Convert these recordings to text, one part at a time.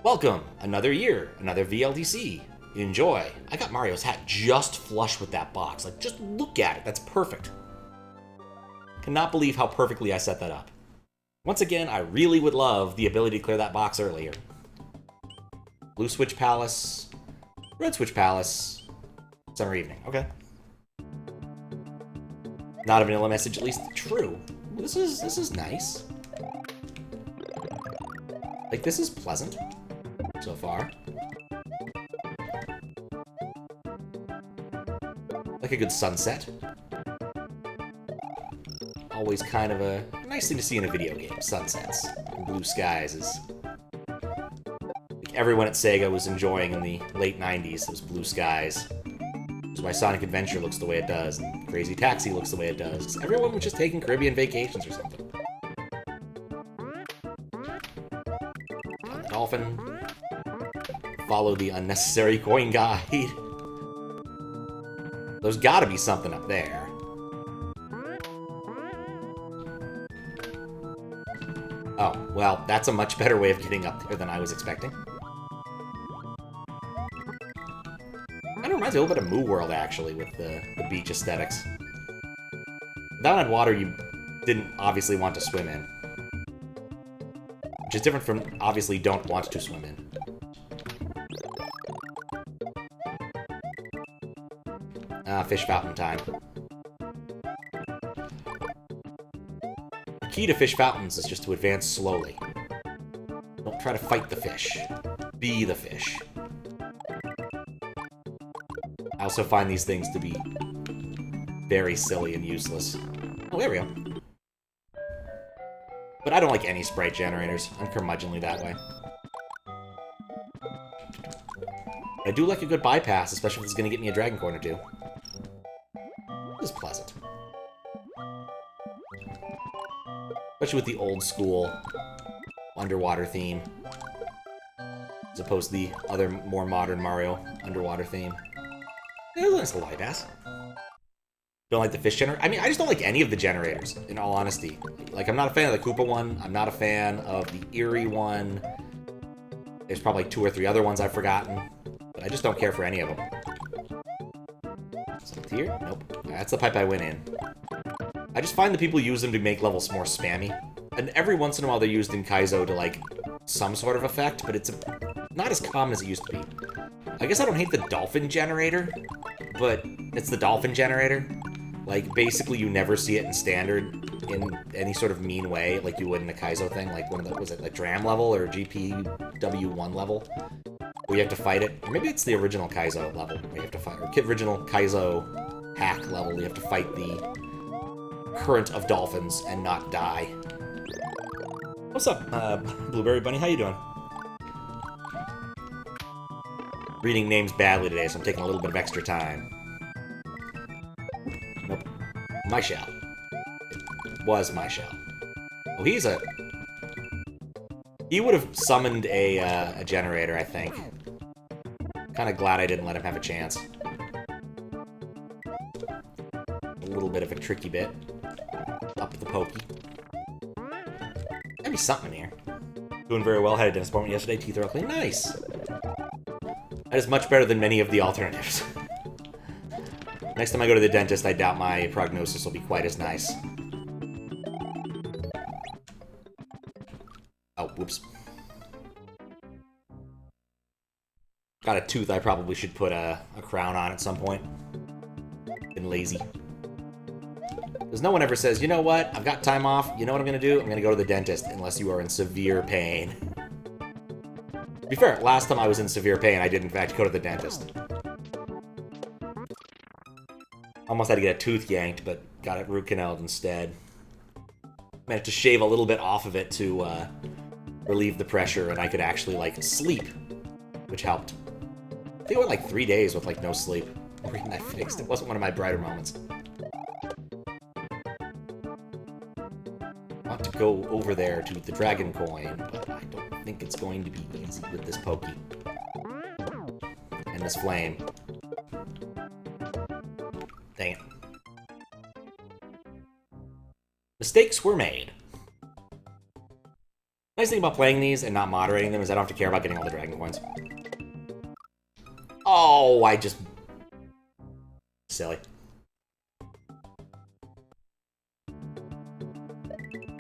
Welcome! Another year, another VLDC. Enjoy. I got Mario's hat just flush with that box. Like, just look at it. That's perfect. Cannot believe how perfectly I set that up. Once again, I really would love the ability to clear that box earlier. Blue Switch Palace. Red Switch Palace. Summer evening. Okay. Not a vanilla message, at least true. This is nice. Like, this is pleasant so far. Like a good sunset. Always kind of a nice thing to see in a video game. Sunsets and blue skies is like everyone at Sega was enjoying in the late 90s, those blue skies. That's why Sonic Adventure looks the way it does, and Crazy Taxi looks the way it does. 'Cause everyone was just taking Caribbean vacations or something. On the Dolphin. Follow the unnecessary coin guide. There's gotta be something up there. Oh, well, that's a much better way of getting up there than I was expecting. Kind of reminds me a little bit of Moo World, actually, with the beach aesthetics. That one had water you didn't obviously want to swim in. Which is different from obviously don't want to swim in. Fish fountain time. The key to fish fountains is just to advance slowly. Don't try to fight the fish. Be the fish. I also find these things to be very silly and useless. Oh, there we go. But I don't like any sprite generators. I'm curmudgeonly that way. I do like a good bypass, especially if it's going to get me a dragon coin or two. This is pleasant. Especially with the old school underwater theme. As opposed to the other more modern Mario underwater theme. It's a nice little bypass. Don't like the fish generator? I mean, I just don't like any of the generators, in all honesty. Like, I'm not a fan of the Koopa one. I'm not a fan of the Eerie one. There's probably 2 or 3 other ones I've forgotten. But I just don't care for any of them. Something here? Nope. That's the pipe I went in. I just find that people use them to make levels more spammy. And every once in a while they're used in Kaizo to, like, some sort of effect, but it's not as common as it used to be. I guess I don't hate the dolphin generator, but it's the dolphin generator. Like, basically you never see it in standard in any sort of mean way, like you would in a Kaizo thing, like one of the, was it the Dram level or GPW1 level? Where you have to fight it. Or maybe it's the original Kaizo level where you have to fight, or original Kaizo hack level, you have to fight the current of dolphins and not die. What's up, Blueberry Bunny? How you doing? Reading names badly today, so I'm taking a little bit of extra time. Nope. My shell. It was my shell. Oh, he's a... He would have summoned a generator, I think. Kind of glad I didn't let him have a chance. A little bit of a tricky bit. Up the pokey. Maybe something in here. Doing very well. Had a dentist appointment yesterday. Teeth are all clean. Nice. That is much better than many of the alternatives. Next time I go to the dentist, I doubt my prognosis will be quite as nice. Oh, whoops. Got a tooth I probably should put a crown on at some point. Been lazy. Because no one ever says, you know what, I've got time off, you know what I'm going to do? I'm going to go to the dentist, unless you are in severe pain. To be fair, last time I was in severe pain, I did in fact go to the dentist. Almost had to get a tooth yanked, but got it root canaled instead. Managed to shave a little bit off of it to relieve the pressure, and I could actually, like, sleep, which helped. I think it went like 3 days with, like, no sleep. Getting that fixed. It wasn't one of my brighter moments. I want to go over there to the dragon coin, but I don't think it's going to be easy with this pokey. And this flame. Dang it. Mistakes were made. Nice thing about playing these and not moderating them is I don't have to care about getting all the dragon coins. Oh, I just... Silly.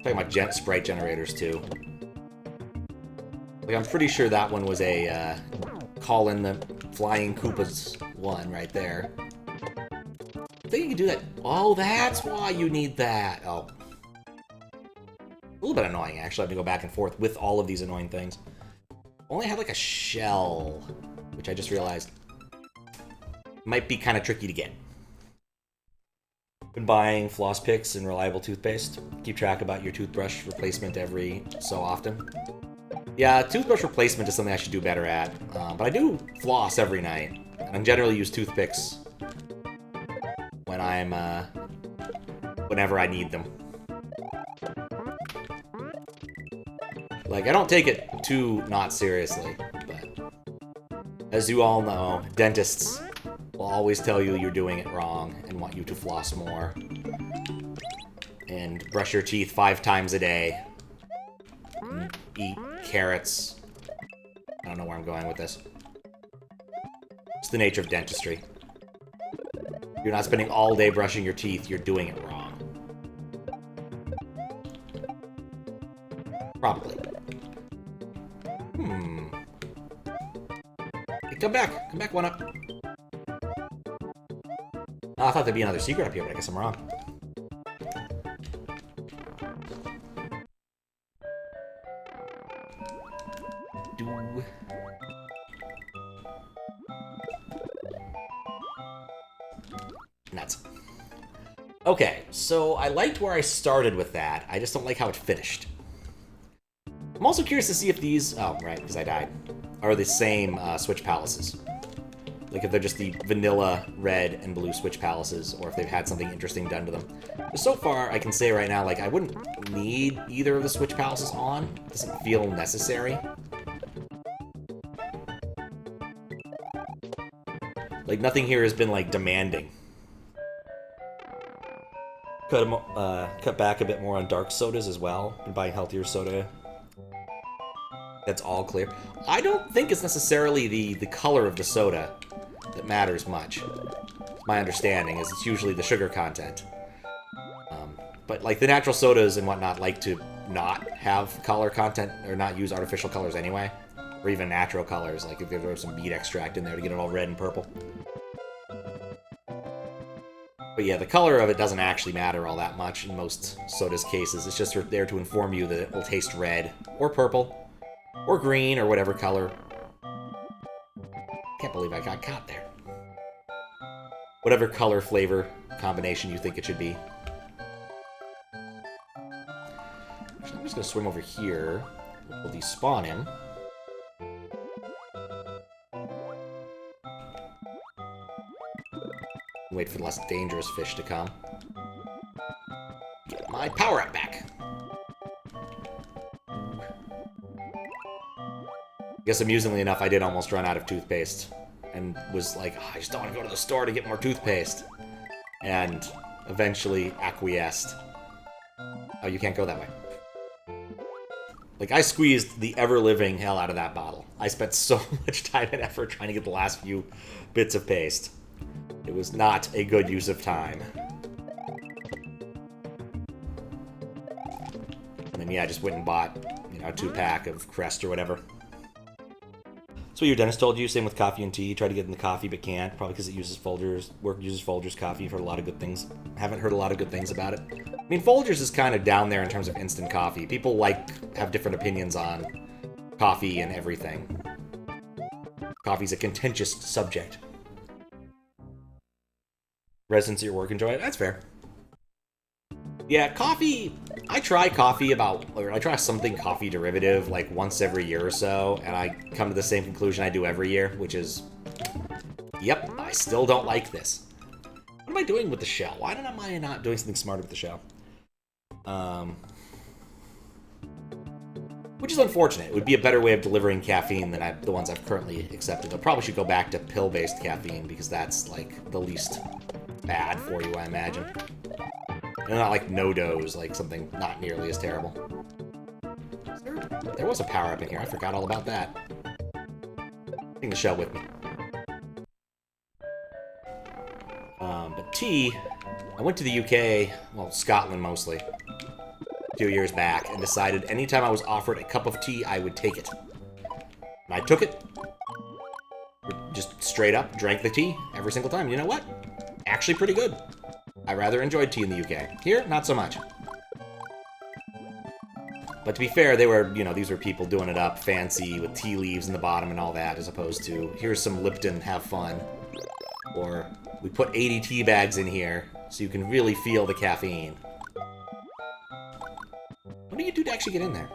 Talking about sprite generators, too. Like, I'm pretty sure that one was a, call in the Flying Koopas one right there. I think you can do that. Oh, that's why you need that. Oh. A little bit annoying, actually, having to go back and forth with all of these annoying things. Only had, like, a shell, which I just realized might be kind of tricky to get. Been buying floss picks and reliable toothpaste. Keep track about your toothbrush replacement every so often. Yeah, toothbrush replacement is something I should do better at. But I do floss every night. And I generally use toothpicks when I'm, whenever I need them. Like, I don't take it too not seriously, but as you all know, dentists will always tell you you're doing it wrong and want you to floss more. And brush your teeth 5 times a day. And eat carrots. I don't know where I'm going with this. It's the nature of dentistry. If you're not spending all day brushing your teeth, you're doing it wrong. Probably. Hey, come back! Come back, one up! Oh, I thought there'd be another secret up here, but I guess I'm wrong. Nuts. Okay, so I liked where I started with that. I just don't like how it finished. I'm also curious to see if these... Oh, right, because I died. Are the same Switch Palaces. Like, if they're just the vanilla red and blue Switch Palaces, or if they've had something interesting done to them. But so far, I can say right now, like, I wouldn't need either of the Switch Palaces on. It doesn't feel necessary. Like, nothing here has been, like, demanding. Cut back a bit more on dark sodas as well. Been buying healthier soda. That's all clear. I don't think it's necessarily the color of the soda that matters much. My understanding is it's usually the sugar content. But like the natural sodas and whatnot like to not have color content or not use artificial colors anyway, or even natural colors. Like if they throw some beet extract in there to get it all red and purple. But yeah, the color of it doesn't actually matter all that much in most sodas cases. It's just there to inform you that it will taste red or purple or green or whatever color. Can't believe I got caught there. Whatever color flavor combination you think it should be. Actually, I'm just going to swim over here. We'll despawn him. Wait for the less dangerous fish to come. Get my power-up back. I guess amusingly enough, I did almost run out of toothpaste. And was like, oh, I just don't want to go to the store to get more toothpaste. And eventually acquiesced. Oh, you can't go that way. Like, I squeezed the ever-living hell out of that bottle. I spent so much time and effort trying to get the last few bits of paste. It was not a good use of time. And then, yeah, I just went and bought, you know, a 2-pack of Crest or whatever. That's what your dentist told you. Same with coffee and tea. You try to get in the coffee, but can't. Probably because it uses Folgers. Work uses Folgers coffee. You've heard a lot of good things. Haven't heard a lot of good things about it. I mean, Folgers is kind of down there in terms of instant coffee. People have different opinions on coffee and everything. Coffee's a contentious subject. Residents at your work enjoy it? That's fair. Yeah, coffee... I try something coffee derivative like once every year or so, and I come to the same conclusion I do every year, which is... Yep, I still don't like this. What am I doing with the shell? Why am I not doing something smarter with the shell? Which is unfortunate. It would be a better way of delivering caffeine than the ones I've currently accepted. I probably should go back to pill-based caffeine, because that's, like, the least bad for you, I imagine. And not like no-dose, like something not nearly as terrible. Is there There was a power-up in here. I forgot all about that. Taking the shell with me. But tea, I went to the UK, well, Scotland mostly, a few years back, and decided anytime I was offered a cup of tea, I would take it. And I took it. Just straight up drank the tea every single time. You know what? Actually pretty good. I rather enjoyed tea in the UK. Here, not so much. But to be fair, they were, you know, these were people doing it up fancy with tea leaves in the bottom and all that, as opposed to, here's some Lipton, have fun. Or, we put 80 tea bags in here, so you can really feel the caffeine. What do you do to actually get in there?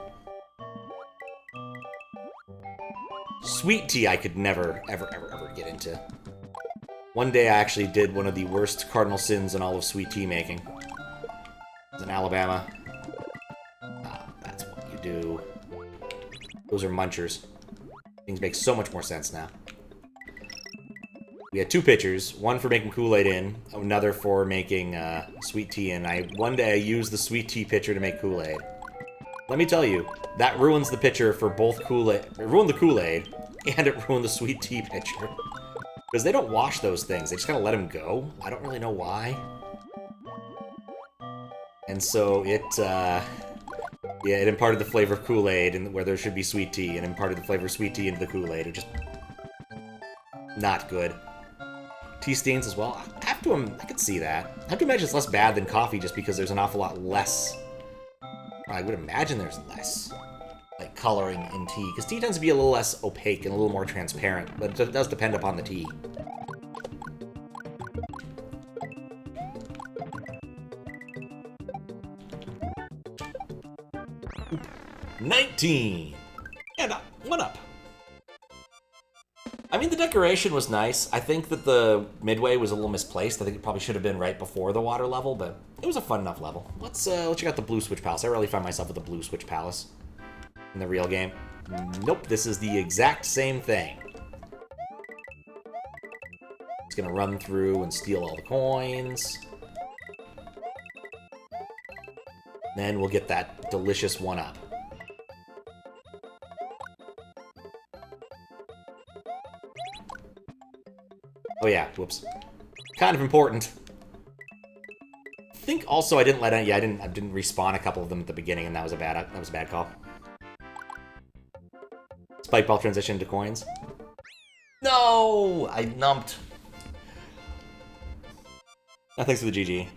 Sweet tea I could never, ever, ever, ever get into. One day I actually did one of the worst cardinal sins in all of sweet tea making. It was in Alabama. That's what you do. Those are munchers. Things make so much more sense now. We had two pitchers, one for making Kool-Aid in, another for making sweet tea in. One day I used the sweet tea pitcher to make Kool-Aid. Let me tell you, that ruins the pitcher for both Kool-Aid. It ruined the Kool-Aid, and it ruined the sweet tea pitcher. Because they don't wash those things, they just kind of let them go. I don't really know why. And so it imparted the flavor of Kool-Aid where there should be sweet tea, and imparted the flavor of sweet tea into the Kool-Aid. It just... not good. Tea stains as well. I could see that. I have to imagine it's less bad than coffee just because there's an awful lot less. I would imagine there's less, like, coloring in tea. Because tea tends to be a little less opaque and a little more transparent. But it does depend upon the tea. $19! And up. 1 up. I mean, the decoration was nice. I think that the midway was a little misplaced. I think it probably should have been right before the water level, but it was a fun enough level. Let's check out the Blue Switch Palace. I really find myself with the Blue Switch Palace in the real game. Nope, this is the exact same thing. It's gonna run through and steal all the coins. Then we'll get that delicious 1-up. Oh yeah, whoops. Kind of important. I think also I didn't let any. Yeah, I didn't respawn a couple of them at the beginning, and that was a bad call. Spike ball transition into coins. No, I numped. No, thanks for the GG.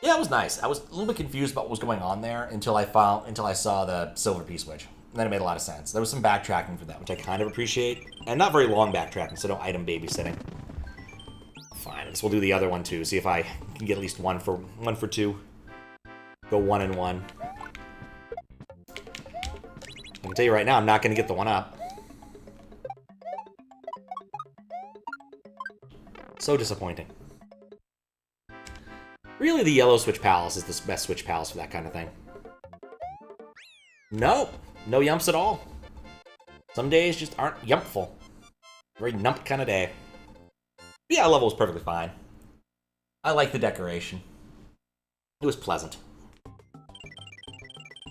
Yeah, it was nice. I was a little bit confused about what was going on there until I saw the silver P-switch. And then it made a lot of sense. There was some backtracking for that, which I kind of appreciate, and not very long backtracking, so no item babysitting. Fine, so we'll do the other one too. See if I can get at least one for 2. Go 1 and 1. I can tell you right now, I'm not going to get the 1-up. So disappointing. Really, the yellow Switch Palace is the best Switch Palace for that kind of thing. Nope, no yumps at all. Some days just aren't yumpful. Very nump kind of day. Yeah, the level was perfectly fine. I like the decoration. It was pleasant. I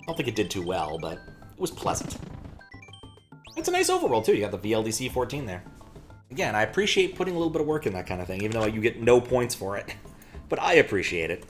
don't think it did too well, but it was pleasant. It's a nice overworld, too. You got the VLDC14 there. Again, I appreciate putting a little bit of work in that kind of thing, even though you get no points for it. But I appreciate it.